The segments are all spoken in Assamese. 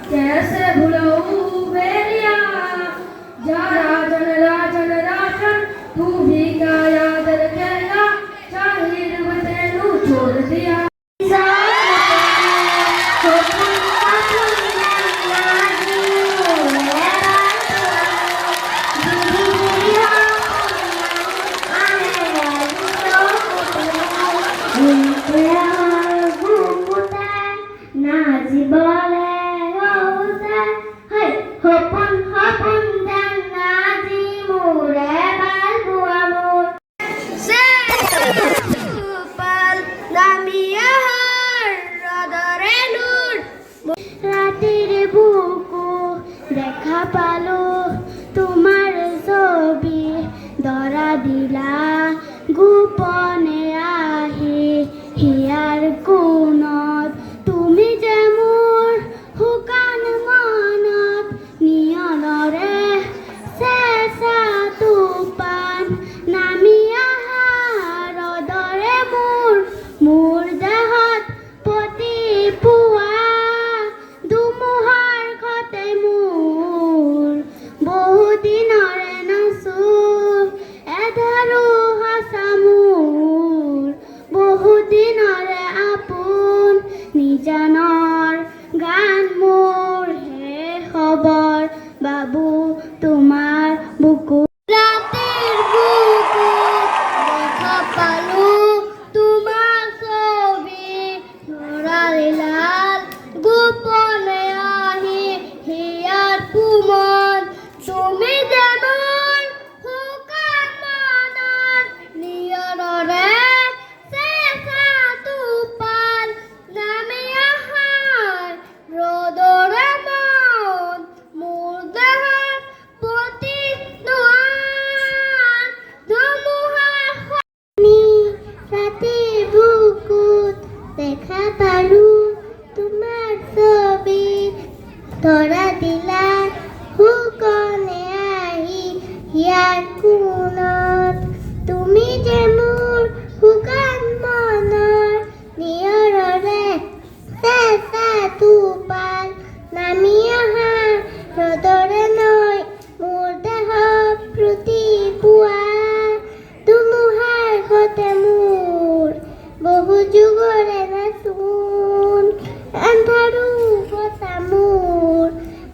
कैसे भुलाऊं मेरिया जा राजन राजन राजन तू भी क्या याद रखेगा जाहिर तेनू छोड़ दिया দেখা পালো তোমার ছবি ধরা দিলা গোপনে আহি হিয়ার কোণত তুমি যে মোৰ শুকান মনত নিয়নৰে চেঁচা টোপান নামি আহা ৰদৰে মোৰ দেহত পতি পুৱা দুমুহাৰ খতে মোৰ বহুদিনৰে নাচো এধাৰো হাচা মোৰ বহুদিনৰে আপোন নিজানৰ গান মোৰ হে খবৰ বাবু তোমাৰ বুকু ৰাতিৰ বুকুত দেখা পালো তোমাৰ ছবি ধৰা দিলাল গোপনে আহি হিয়াৰ কোমল তুমি যে মোৰ শুকান মনত নিয়নৰে চেঁচা টোপাল নামি আহাৰ ৰদৰে মন মোৰ দেহৰ প্ৰতি ধুমুহাৰ ৰাতি বুকুত দেখা পালো তোমাৰ ছবি ধৰা দিলা শুকনে আহি হিয়াৰ কোণত তুমি যে মোৰ শুকান মনৰ নিয়ৰৰে চেঁচা টোপাল নামি অহা ৰদৰে নৈ মোৰ দেহত প্ৰতি পুৱা ধুমুহাৰ সতে মোৰ বহু যুগৰে নাচোন আন্ধাৰো বচা মোৰ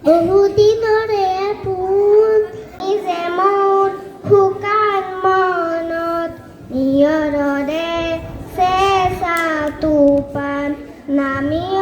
বহুদিনৰে আপোন নিজে মোৰ শুকান মনত নিয়ৰৰে চেঁচা টোপান নামি